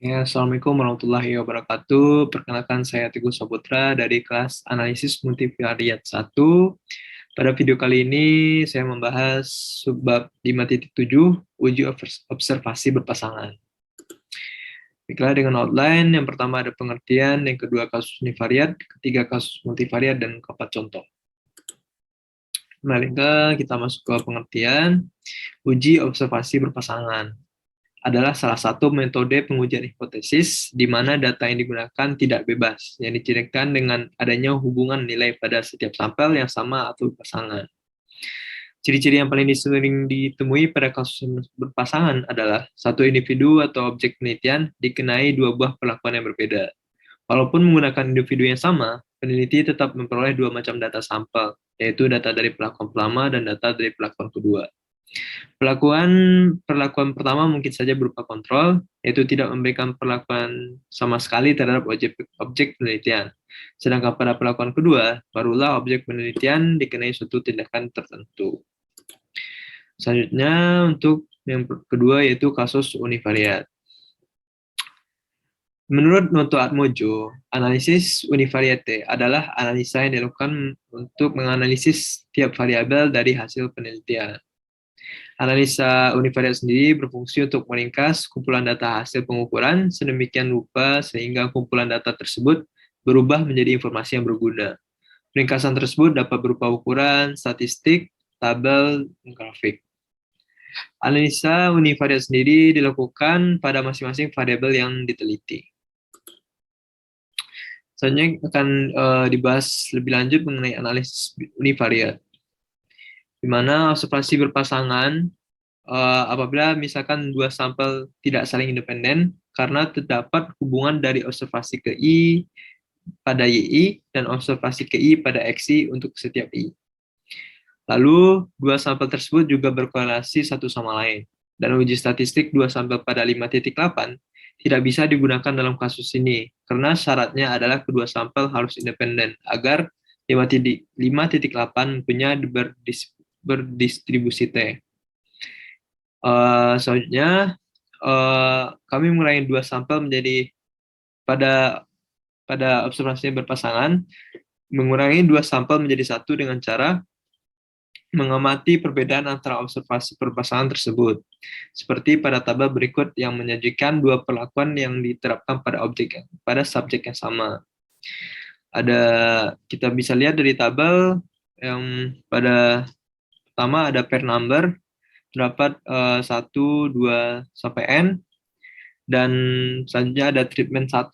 Ya, Assalamualaikum warahmatullahi wabarakatuh. Perkenalkan saya Teguh Saputra dari kelas Analisis Multivariat 1. Pada video kali ini saya membahas subbab 5.7 uji observasi berpasangan. Baiklah, dengan outline, yang pertama ada pengertian, yang kedua kasus univariat, ketiga kasus multivariat, dan keempat contoh. Kembali kita masuk ke pengertian. Uji observasi berpasangan adalah salah satu metode pengujian hipotesis di mana data yang digunakan tidak bebas, yang dicirikan dengan adanya hubungan nilai pada setiap sampel yang sama atau berpasangan. Ciri-ciri yang paling sering ditemui pada kasus berpasangan adalah satu individu atau objek penelitian dikenai dua buah perlakuan yang berbeda. Walaupun menggunakan individu yang sama, peneliti tetap memperoleh dua macam data sampel, yaitu data dari perlakuan pertama dan data dari perlakuan kedua. Perlakuan pertama mungkin saja berupa kontrol, yaitu tidak memberikan perlakuan sama sekali terhadap objek penelitian. Sedangkan pada perlakuan kedua, barulah objek penelitian dikenai suatu tindakan tertentu. Selanjutnya, untuk yang kedua yaitu kasus univariat. Menurut Noto Atmojo, analisis univariate adalah analisa yang dilakukan untuk menganalisis setiap variabel dari hasil penelitian. Analisa univariat sendiri berfungsi untuk meringkas kumpulan data hasil pengukuran sedemikian rupa sehingga kumpulan data tersebut berubah menjadi informasi yang berguna. Ringkasan tersebut dapat berupa ukuran, statistik, tabel, dan grafik. Analisa univariat sendiri dilakukan pada masing-masing variabel yang diteliti. Selanjutnya akan dibahas lebih lanjut mengenai analisis univariat, di mana observasi berpasangan apabila misalkan dua sampel tidak saling independen karena terdapat hubungan dari observasi ke I pada YI dan observasi ke I pada XI untuk setiap I. Lalu, dua sampel tersebut juga berkorelasi satu sama lain. Dan uji statistik dua sampel pada 5.8 tidak bisa digunakan dalam kasus ini, karena syaratnya adalah kedua sampel harus independen, agar 5.8 punya berdistribusi T. Selanjutnya, kami mengurangi dua sampel menjadi pada observasinya berpasangan, mengurangi dua sampel menjadi satu dengan cara mengamati perbedaan antara observasi berpasangan tersebut, seperti pada tabel berikut yang menyajikan dua perlakuan yang diterapkan pada subjek yang sama. Kita bisa lihat dari tabel yang pada pertama ada pair number, terdapat 1, 2, sampai N, dan selanjutnya ada treatment 1,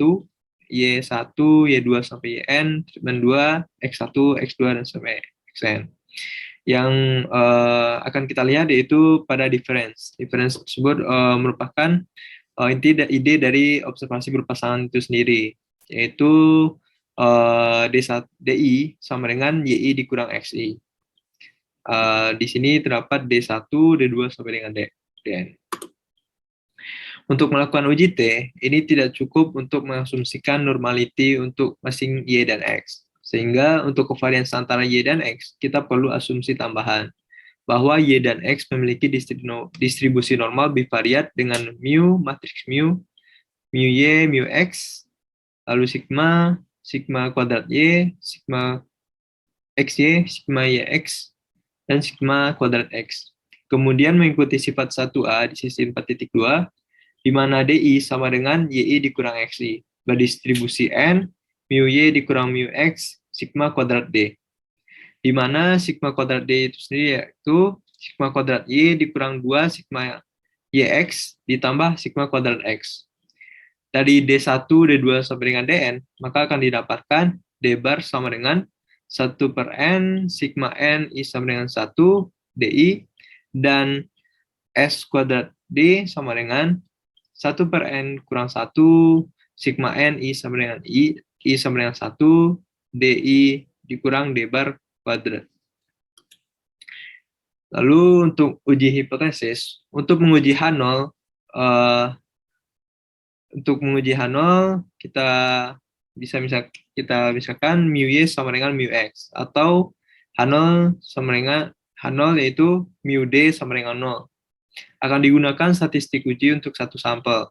Y1, Y2 sampai YN, treatment 2, X1, X2, dan sampai Xn. Yang akan kita lihat yaitu pada difference. Difference tersebut merupakan ide dari observasi berpasangan itu sendiri, yaitu DI sama dengan YI dikurang XI. Di sini terdapat D1, D2 sampai dengan Dn. Untuk melakukan uji T, ini tidak cukup untuk mengasumsikan normality untuk masing Y dan X. Sehingga untuk covariance antara Y dan X, kita perlu asumsi tambahan bahwa Y dan X memiliki distribusi normal bivariat dengan mu, matriks mu Y, mu X, lalu sigma, sigma kuadrat Y, sigma XY, sigma YX, dan sigma kuadrat X. Kemudian mengikuti sifat 1A di sisi 4.2, di mana DI sama dengan YI dikurang XI, berdistribusi N, mu Y dikurang mu X, sigma kuadrat D. Di mana sigma kuadrat D itu sendiri yaitu sigma kuadrat Y dikurang 2 sigma YX ditambah sigma kuadrat X. Dari D1, D2 sampai dengan Dn, maka akan didapatkan D bar sama dengan 1 per N, sigma N I sama dengan 1, DI, dan S kuadrat D sama dengan 1 per N kurang 1, sigma N I sama dengan I sama dengan 1, DI dikurang D bar kuadrat. Lalu untuk uji hipotesis, untuk menguji H0, kita misalkan mu Y sama dengan mu X, atau H0 sama dengan H0 yaitu mu D sama dengan 0. Akan digunakan statistik uji untuk satu sampel.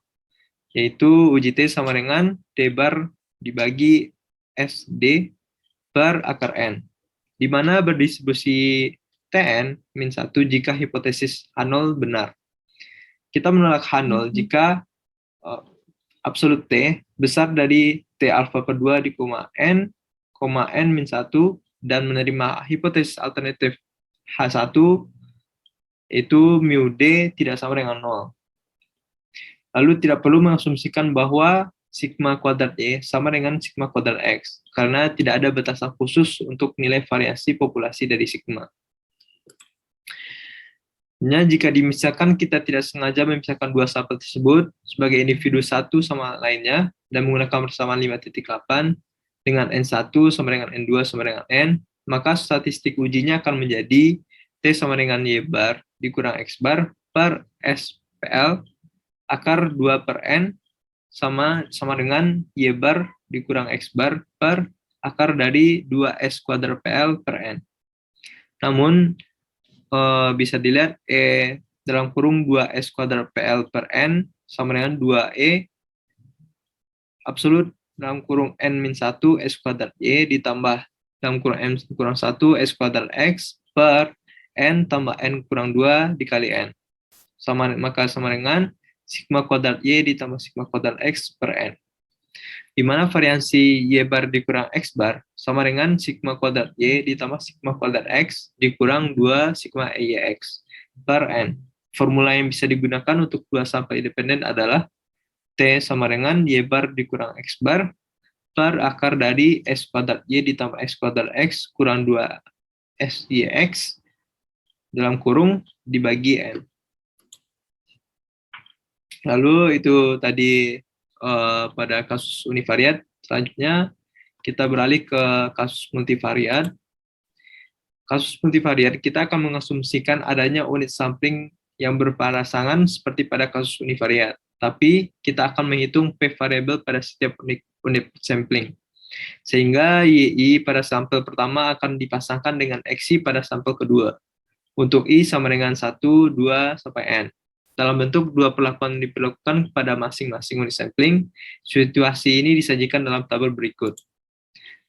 yaitu uji T sama dengan D bar dibagi SD per akar N, di mana berdistribusi Tn min 1 jika hipotesis H0 benar. Kita menolak H0 jika absolut T besar dari T alfa per 2 di N, N min 1, dan menerima hipotesis alternatif H1 itu mu D tidak sama dengan 0. Lalu tidak perlu mengasumsikan bahwa sigma kuadrat Y sama dengan sigma kuadrat X, karena tidak ada batasan khusus untuk nilai variasi populasi dari sigma. Jika dimisahkan, kita tidak sengaja memisahkan dua sampel tersebut sebagai individu satu sama lainnya dan menggunakan persamaan 5.8 dengan N1 sama dengan N2 sama dengan N, maka statistik ujinya akan menjadi T sama dengan Y bar dikurang X bar per SPL akar 2 per N sama dengan Y bar dikurang X bar per akar dari 2S kuadrat PL per N. Namun, bisa dilihat E dalam kurung 2S kuadrat PL per N sama dengan 2E absolut dalam kurung N-1 S kuadrat Y ditambah dalam kurung M kurang 1 S kuadrat X per N tambah N kurang 2 dikali N. Maka sama dengan sigma kuadrat Y ditambah sigma kuadrat X per N. Di mana variansi Y bar dikurang X bar sama dengan sigma kuadrat Y ditambah sigma kuadrat X dikurang 2 sigma EYX per N. Formula yang bisa digunakan untuk dua sampel independen adalah T sama dengan Y bar dikurang X bar per akar dari S kuadrat Y ditambah X kuadrat X kurang 2 SYX dalam kurung dibagi N. Lalu itu tadi pada kasus univariat. Selanjutnya kita beralih ke kasus multivariat. Kasus multivariat kita akan mengasumsikan adanya unit sampling yang berpasangan seperti pada kasus univariat, tapi kita akan menghitung P variabel pada setiap unit sampling. Sehingga YI pada sampel pertama akan dipasangkan dengan XI pada sampel kedua. Untuk I sama dengan 1, 2, sampai N. Dalam bentuk dua perlakuan diperlakukan pada masing-masing unit sampling. Situasi ini disajikan dalam tabel berikut.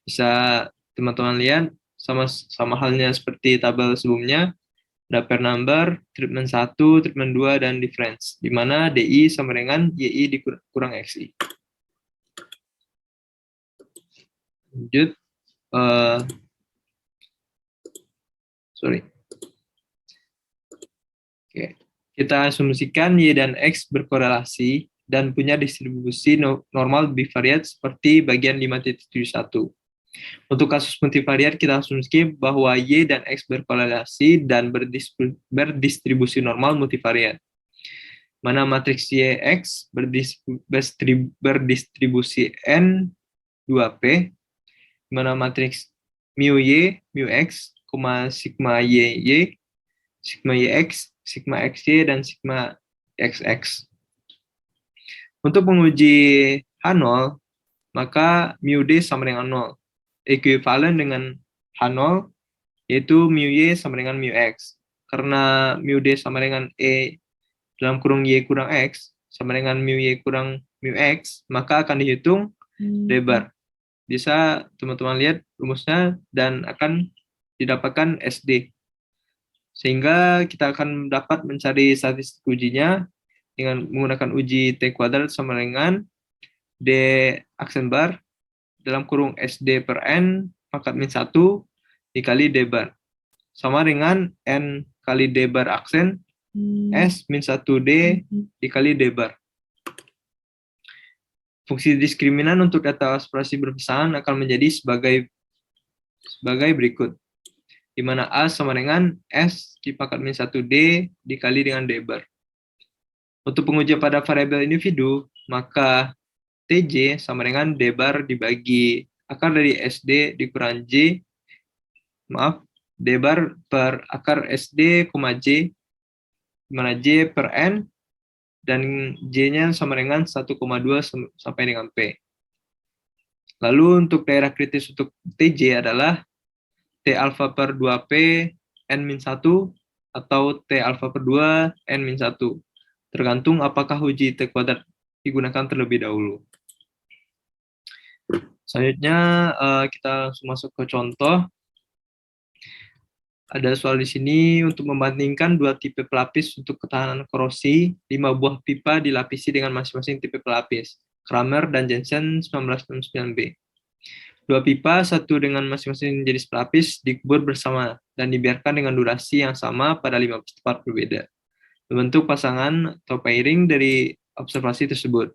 Bisa teman-teman lihat, sama halnya seperti tabel sebelumnya, ada pair number, treatment 1, treatment 2, dan difference, di mana DI sama dengan YI dikurang XI. Lanjut. Oke. Kita asumsikan Y dan X berkorelasi dan punya distribusi normal bivariat seperti bagian 5.71. Untuk kasus multivariat, kita asumsikan bahwa Y dan X berkorelasi dan berdistribusi normal multivariat. Mana matriks YX berdistribusi N 2P, mana matriks mu Y, mu X, sigma YY, sigma YX, sigma XY, dan sigma XX. Untuk menguji H0, maka mu D sama dengan 0. Ekuivalen dengan H0, yaitu mu Y sama dengan mu X. Karena mu D sama dengan E dalam kurung Y kurang X, sama dengan mu Y kurang mu X, maka akan dihitung D bar. Bisa teman-teman lihat rumusnya dan akan didapatkan SD. Sehingga kita akan dapat mencari statistik ujinya dengan menggunakan uji T kuadrat sama dengan D aksen bar dalam kurung SD per N pangkat min 1 dikali D bar. Sama dengan N kali D bar aksen S min 1D dikali D bar. Fungsi diskriminan untuk data aspirasi berpasangan akan menjadi sebagai berikut. Di mana A sama dengan S di pangkat min 1D dikali dengan D bar. Untuk pengujian pada variabel individu, maka TJ sama dengan D bar dibagi akar dari SD dikurang J, D bar per akar SD, J, di mana J per N, dan J-nya sama dengan 1,2 sampai dengan P. Lalu untuk daerah kritis untuk TJ adalah T alfa per 2P N-1 atau T alfa per 2 N-1. Tergantung apakah uji T kuadrat digunakan terlebih dahulu. Selanjutnya kita langsung masuk ke contoh. Ada soal di sini untuk membandingkan dua tipe pelapis untuk ketahanan korosi, 5 buah pipa dilapisi dengan masing-masing tipe pelapis, Kramer dan Jensen 1969b. Dua pipa, satu dengan masing-masing jenis pelapis, dikubur bersama dan dibiarkan dengan durasi yang sama pada 5 tempat berbeda. Membentuk pasangan atau pairing dari observasi tersebut.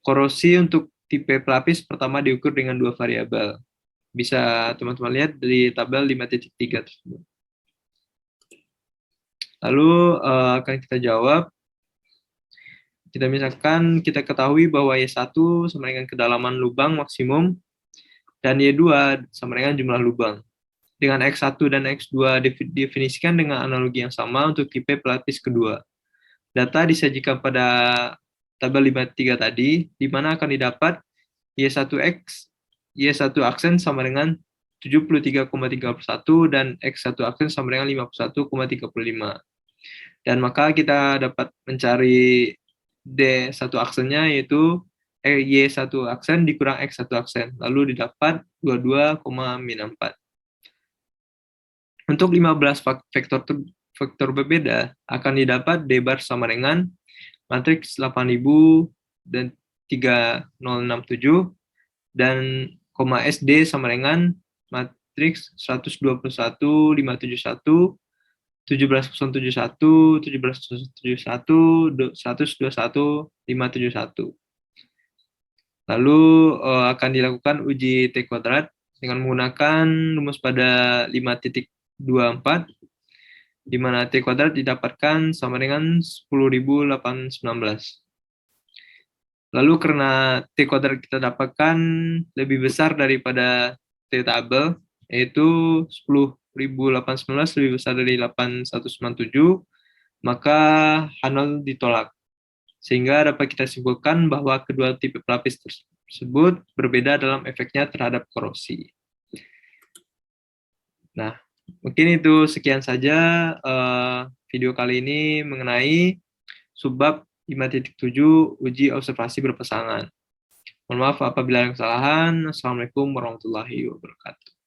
Korosi untuk tipe pelapis pertama diukur dengan dua variabel. Bisa teman-teman lihat di tabel 5.3 tersebut. Lalu akan kita jawab. Kita misalkan kita ketahui bahwa Y1 sama dengan kedalaman lubang maksimum dan Y2 sama dengan jumlah lubang. Dengan X1 dan X2 definisikan dengan analogi yang sama untuk tipe pelapis kedua. Data disajikan pada tabel 53 tadi, di mana akan didapat Y1X, Y1 aksen sama dengan 73,31 dan X1 aksen sama dengan 51,35. Dan maka kita dapat mencari D1 aksennya yaitu Y1 aksen dikurang X1 aksen. Lalu didapat 22,4. Untuk 15 vektor berbeda akan didapat D bar sama dengan matriks 8000 dan 3067 dan koma SD sama dengan matriks 121 571 17071 17071 121 571. Lalu akan dilakukan uji T kuadrat dengan menggunakan rumus pada 5.24, di mana T kuadrat didapatkan sama dengan 10.819. Lalu karena T kuadrat kita dapatkan lebih besar daripada T tabel, yaitu 10.819 lebih besar dari 8197, maka H0 ditolak. Sehingga dapat kita simpulkan bahwa kedua tipe pelapis tersebut berbeda dalam efeknya terhadap korosi. Nah, mungkin itu sekian saja video kali ini mengenai subbab 5.7 uji observasi berpasangan. Mohon maaf apabila ada kesalahan. Assalamualaikum warahmatullahi wabarakatuh.